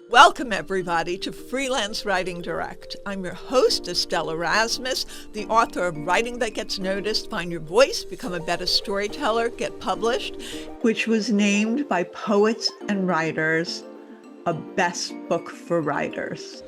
Welcome, everybody, to Freelance Writing Direct. I'm your host, Estelle Erasmus, the author of Writing That Gets Noticed, Find Your Voice, Become a Better Storyteller, Get Published, which was named by Poets and Writers a best book for writers.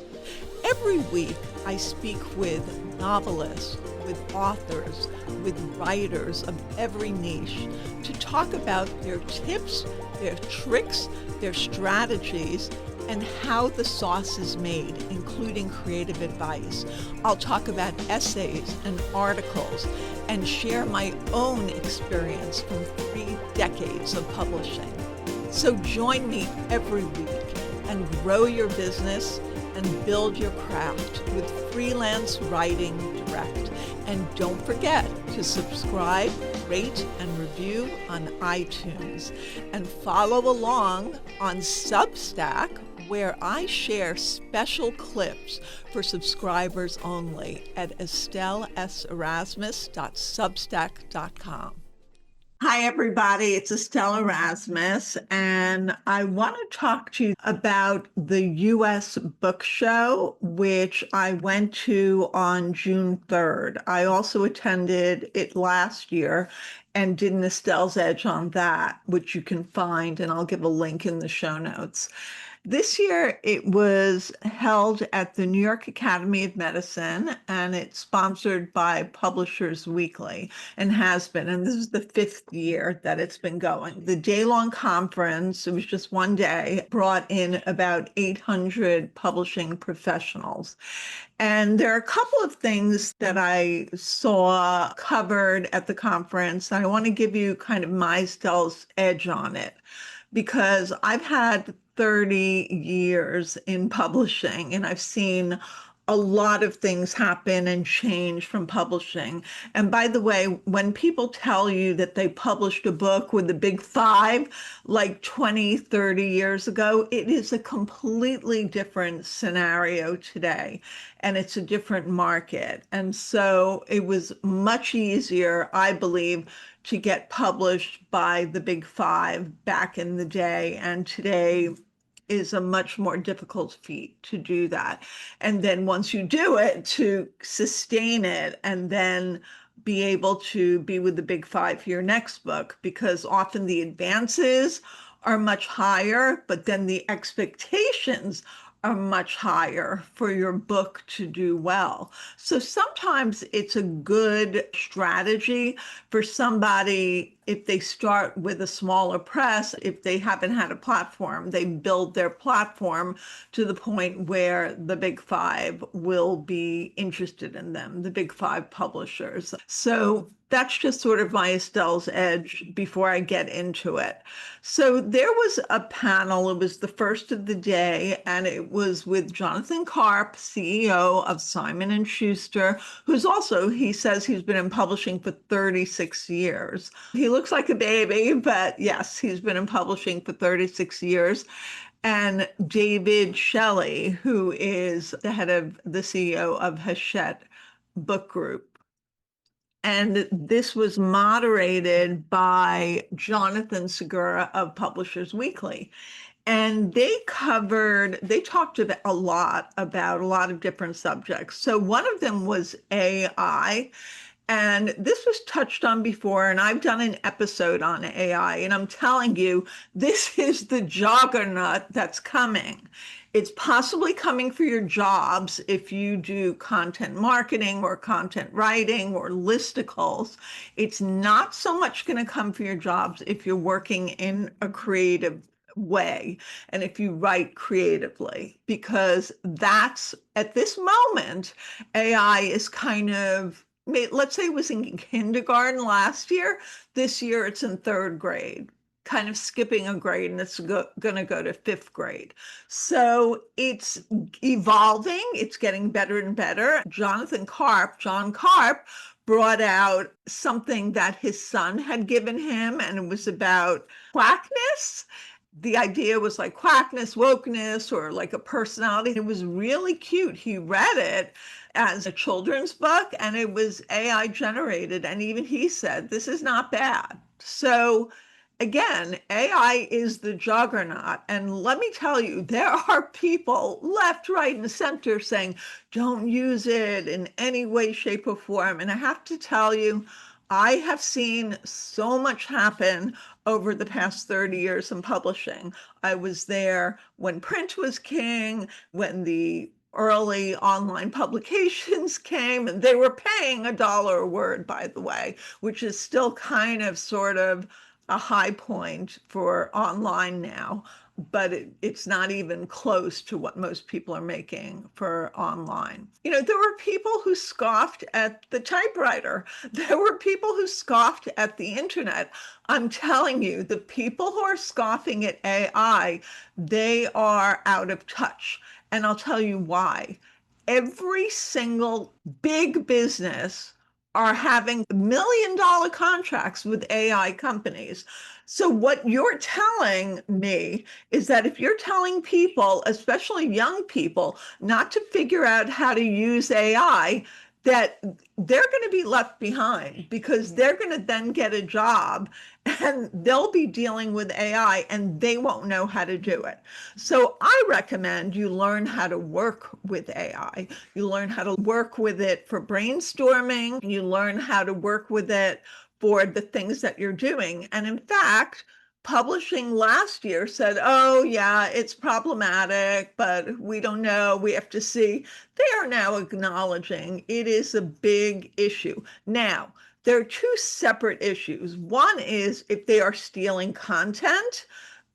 Every week, I speak with novelists, with authors, with writers of every niche to talk about their tips, their tricks, their strategies, and how the sauce is made, including creative advice. I'll talk about essays and articles and share my own experience from 3 decades of publishing. So join me every week and grow your business and build your craft with Freelance Writing Direct. And don't forget to subscribe, rate, and review on iTunes. And follow along on Substack, where I share special clips for subscribers only at estelleserasmus.substack.com. Hi, everybody. It's Estelle Erasmus, and I want to talk to you about the U.S. Book Show, which I went to on June 3rd. I also attended it last year and did an Estelle's Edge on that, which you can find, and I'll give a link in the show notes. This year, it was held at the New York Academy of Medicine, and it's sponsored by Publishers Weekly and has been. And this is the 5th year that it's been going. The day-long conference, it was just one day, brought in about 800 publishing professionals. And there are a couple of things that I saw covered at the conference. I want to give you kind of my Estelle's edge on it, because I've had 30 years in publishing, and I've seen a lot of things happen and change from publishing. And by the way, when people tell you that they published a book with the big 5 like 20, 30 years ago, it is a completely different scenario today, and it's a different market. And so it was much easier, I believe, to get published by the big 5 back in the day, and today is a much more difficult feat to do that. And then once you do it, to sustain it and then be able to be with the big 5 for your next book, because often the advances are much higher, but then the expectations are much higher for your book to do well. So sometimes it's a good strategy for somebody, if they start with a smaller press, if they haven't had a platform, they build their platform to the point where the big 5 will be interested in them, the big 5 publishers. So that's just sort of my Estelle's edge before I get into it. So there was a panel, it was the first of the day, and it was with Jonathan Karp, CEO of Simon Schuster, who's also, he says he's been in publishing for 36 years. He looks like a baby, but yes, he's been in publishing for 36 years. And David Shelley, who is the head of the CEO of Hachette Book Group. And this was moderated by Jonathan Segura of Publishers Weekly. And they talked about a lot of different subjects. So one of them was AI. And this was touched on before, and I've done an episode on AI, and I'm telling you, this is the juggernaut that's coming. It's possibly coming for your jobs if you do content marketing or content writing or listicles. It's not so much going to come for your jobs if you're working in a creative way and if you write creatively, because that's, at this moment, AI is kind of, let's say it was in kindergarten last year. This year it's in 3rd grade, kind of skipping a grade, and it's going to go to 5th grade. So it's evolving. It's getting better and better. John Karp, brought out something that his son had given him, and it was about quackness. The idea was like quackness, wokeness, or like a personality. It was really cute. He read it as a children's book, and it was AI generated. And even he said, this is not bad. So again, AI is the juggernaut. And let me tell you, there are people left, right, and center saying, don't use it in any way, shape, or form. And I have to tell you, I have seen so much happen over the past 30 years in publishing. I was there when print was king, when the early online publications came, and they were paying $1 a word, by the way, which is still kind of sort of a high point for online now, but it's not even close to what most people are making for online. There were people who scoffed at the typewriter. There were people who scoffed at the internet. I'm telling you, the people who are scoffing at AI, they are out of touch. And I'll tell you why. Every single big business are having $1 million contracts with AI companies. So what you're telling me is that if you're telling people, especially young people, not to figure out how to use AI, that they're going to be left behind because they're going to then get a job and they'll be dealing with AI and they won't know how to do it. So I recommend you learn how to work with AI. You learn how to work with it for brainstorming. You learn how to work with it for the things that you're doing. And in fact, publishing last year said, oh, yeah, it's problematic, but we don't know. We have to see. They are now acknowledging it is a big issue. Now, there are two separate issues. One is if they are stealing content.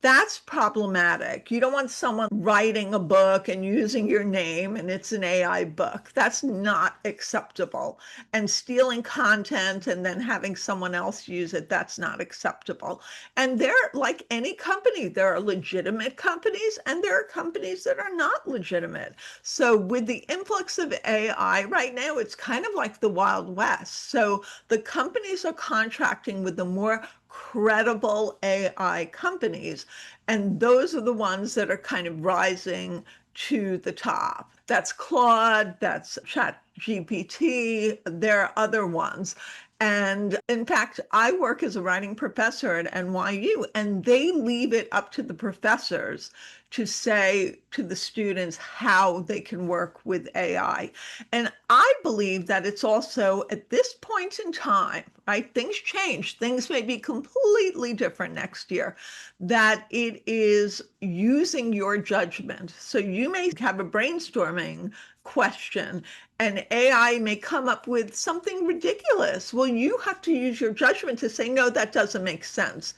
That's problematic. You don't want someone writing a book and using your name and it's an AI book. That's not acceptable. And stealing content and then having someone else use it, that's not acceptable. And there, like any company, there are legitimate companies and there are companies that are not legitimate. So with the influx of AI right now, it's kind of like the Wild West. So the companies are contracting with the more credible AI companies. And those are the ones that are kind of rising to the top. That's Claude, that's ChatGPT, there are other ones. And in fact, I work as a writing professor at NYU, and they leave it up to the professors to say to the students how they can work with AI. And I believe that it's also at this point in time, right? Things change. Things may be completely different next year, that it is using your judgment. So you may have a brainstorming question and AI may come up with something ridiculous. Well, you have to use your judgment to say, no, that doesn't make sense.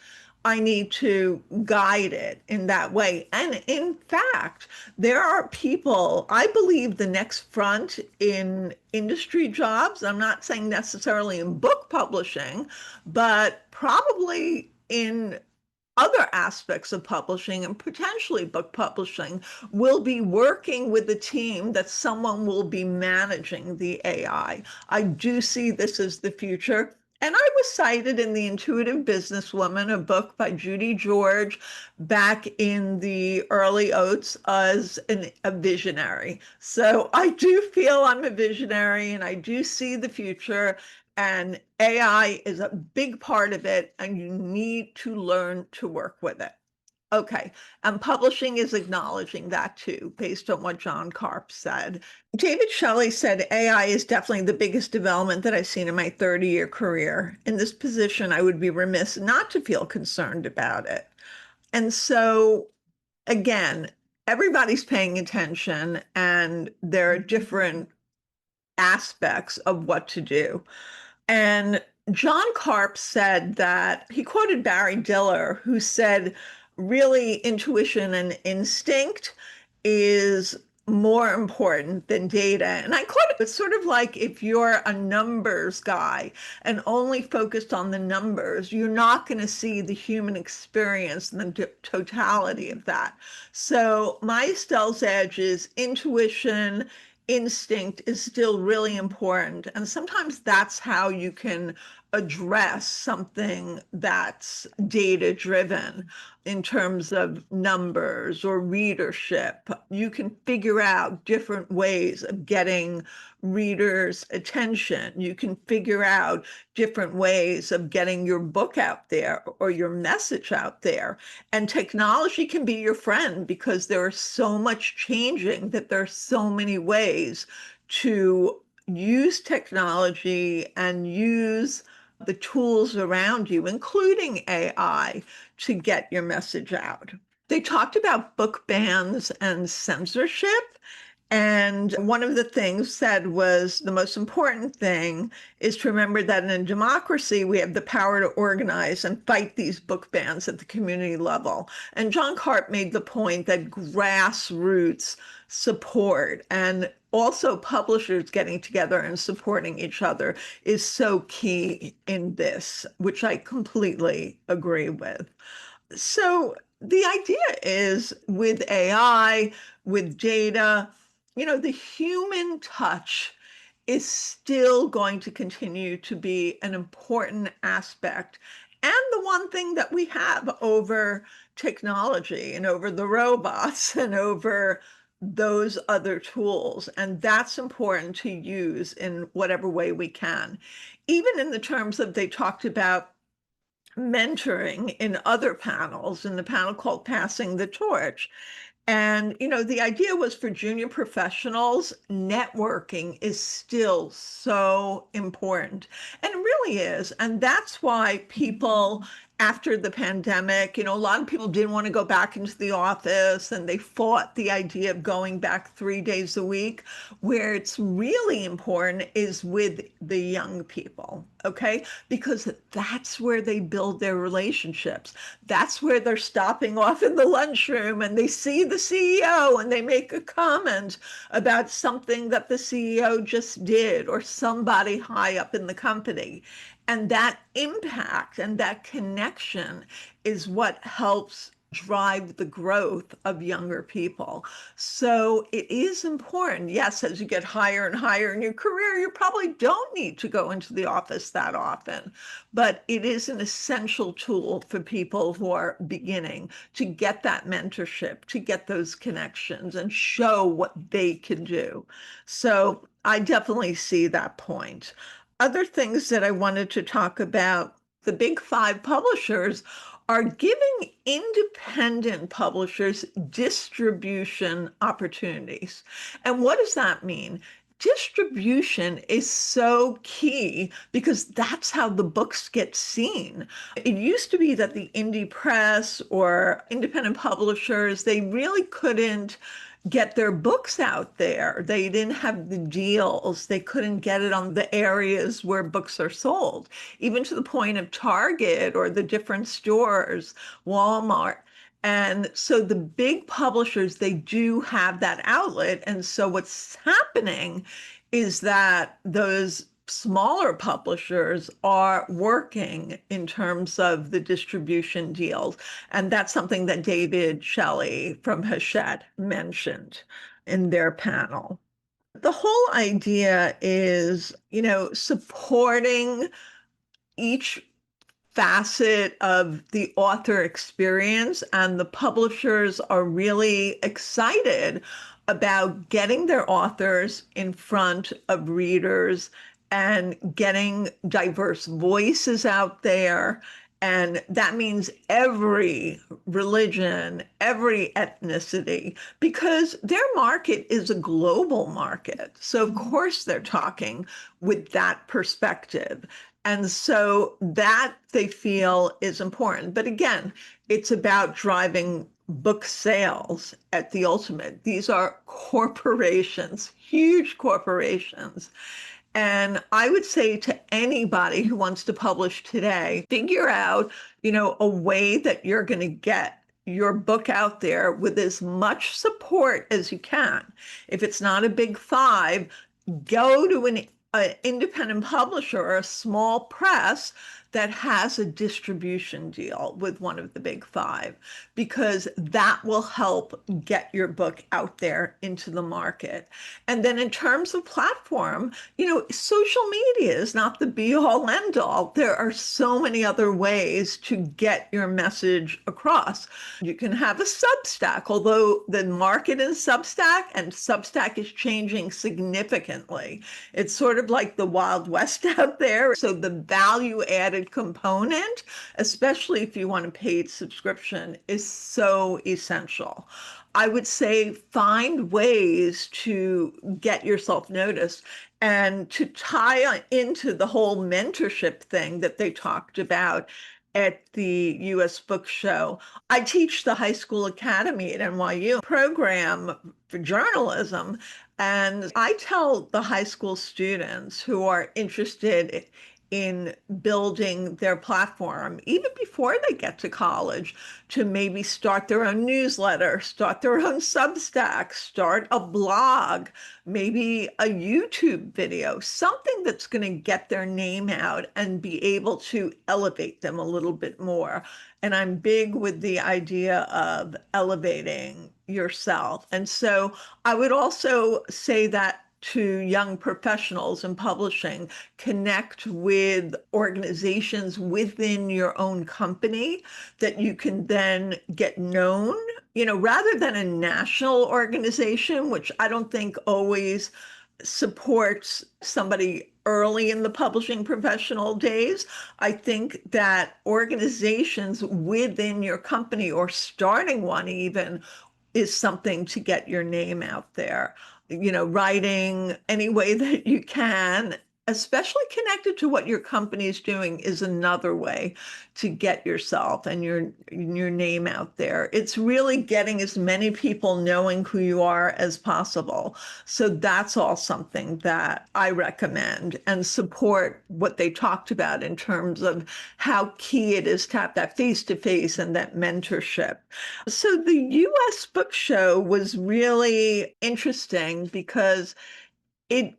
I need to guide it in that way. And in fact, there are people, I believe the next front in industry jobs, I'm not saying necessarily in book publishing, but probably in other aspects of publishing and potentially book publishing will be working with a team that someone will be managing the AI. I do see this as the future. And I was cited in The Intuitive Businesswoman, a book by Judy George back in the early aughts as a visionary. So I do feel I'm a visionary and I do see the future. And AI is a big part of it, and you need to learn to work with it. Okay, and publishing is acknowledging that too, based on what John Karp said. David Shelley said, AI is definitely the biggest development that I've seen in my 30-year career. In this position, I would be remiss not to feel concerned about it. And so, again, everybody's paying attention, and there are different aspects of what to do. And John Karp said that he quoted Barry Diller, who said, really, intuition and instinct is more important than data. And I quote it, it's sort of like if you're a numbers guy and only focused on the numbers, you're not going to see the human experience and the totality of that. So my Estelle's edge is intuition, instinct is still really important. And sometimes that's how you can address something that's data driven in terms of numbers or readership. You can figure out different ways of getting readers' attention. You can figure out different ways of getting your book out there or your message out there. And technology can be your friend because there is so much changing that there are so many ways to use technology and use the tools around you, including AI, to get your message out. They talked about book bans and censorship. And one of the things said was the most important thing is to remember that in a democracy, we have the power to organize and fight these book bans at the community level. And John Karp made the point that grassroots support and also publishers getting together and supporting each other is so key in this, which I completely agree with. So the idea is with AI, with data, the human touch is still going to continue to be an important aspect. And the one thing that we have over technology and over the robots and over those other tools. And that's important to use in whatever way we can. Even in the terms of they talked about mentoring in other panels, in the panel called Passing the Torch. And, the idea was for junior professionals, networking is still so important. And it really is. And that's why people, after the pandemic, a lot of people didn't want to go back into the office and they fought the idea of going back 3 days a week. Where it's really important is with the young people, okay? Because that's where they build their relationships. That's where they're stopping off in the lunchroom and they see the CEO and they make a comment about something that the CEO just did or somebody high up in the company. And that impact and that connection is what helps drive the growth of younger people. So it is important. Yes, as you get higher and higher in your career, you probably don't need to go into the office that often, but it is an essential tool for people who are beginning to get that mentorship, to get those connections and show what they can do. So I definitely see that point. Other things that I wanted to talk about, the big five publishers are giving independent publishers distribution opportunities. And what does that mean? Distribution is so key because that's how the books get seen. It used to be that the indie press or independent publishers, they really couldn't get their books out there. They didn't have the deals. They couldn't get it on the areas where books are sold, even to the point of Target or the different stores, Walmart. And so the big publishers, they do have that outlet. And so what's happening is that those smaller publishers are working in terms of the distribution deals. And that's something that David Shelley from Hachette mentioned in their panel. The whole idea is, supporting each facet of the author experience, and the publishers are really excited about getting their authors in front of readers and getting diverse voices out there. And that means every religion, every ethnicity, because their market is a global market. So, of course, they're talking with that perspective. And so that they feel is important. But again, it's about driving book sales at the ultimate. These are corporations, huge corporations. And I would say to anybody who wants to publish today, figure out, a way that you're going to get your book out there with as much support as you can. If it's not a big five, go to an independent publisher or a small press that has a distribution deal with one of the big five, because that will help get your book out there into the market. And then in terms of platform, social media is not the be all end all. There are so many other ways to get your message across. You can have a Substack, although the market in Substack is changing significantly. It's sort of like the Wild West out there. So the value added component, especially if you want a paid subscription, is so essential. I would say find ways to get yourself noticed. And to tie into the whole mentorship thing that they talked about at the US Book Show, I teach the High School Academy at NYU program for journalism. And I tell the high school students who are interested in building their platform, even before they get to college, to maybe start their own newsletter, start their own Substack, start a blog, maybe a YouTube video, something that's going to get their name out and be able to elevate them a little bit more. And I'm big with the idea of elevating yourself. And so I would also say that to young professionals in publishing, connect with organizations within your own company that you can then get known, rather than a national organization, which I don't think always supports somebody early in the publishing professional days. I think that organizations within your company, or starting one even, is something to get your name out there. Writing any way that you can, especially connected to what your company is doing, is another way to get yourself and your name out there. It's really getting as many people knowing who you are as possible. So that's all something that I recommend and support what they talked about in terms of how key it is to have that face-to-face and that mentorship. So the US Book Show was really interesting because it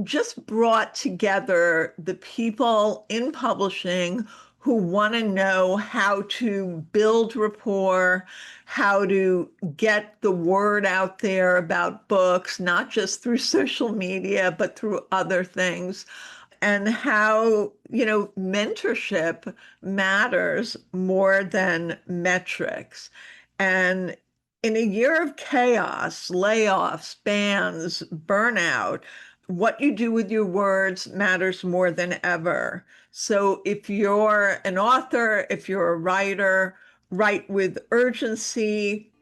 just brought together the people in publishing who want to know how to build rapport, how to get the word out there about books, not just through social media, but through other things, and how, mentorship matters more than metrics. And in a year of chaos, layoffs, bans, burnout, what you do with your words matters more than ever. So if you're an author, if you're a writer, write with urgency,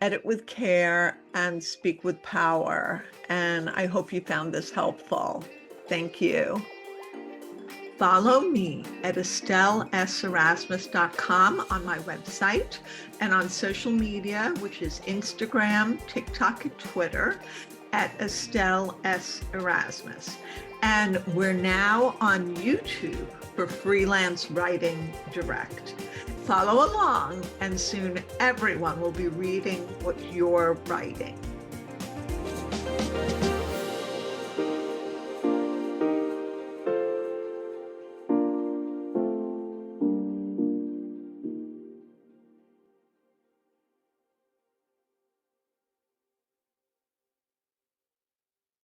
edit with care, and speak with power. And I hope you found this helpful. Thank you. Follow me at EstelleErasmus.com on my website and on social media, which is Instagram, TikTok, and Twitter, at Estelle S. Erasmus. And we're now on YouTube for Freelance Writing Direct. Follow along, and soon everyone will be reading what you're writing.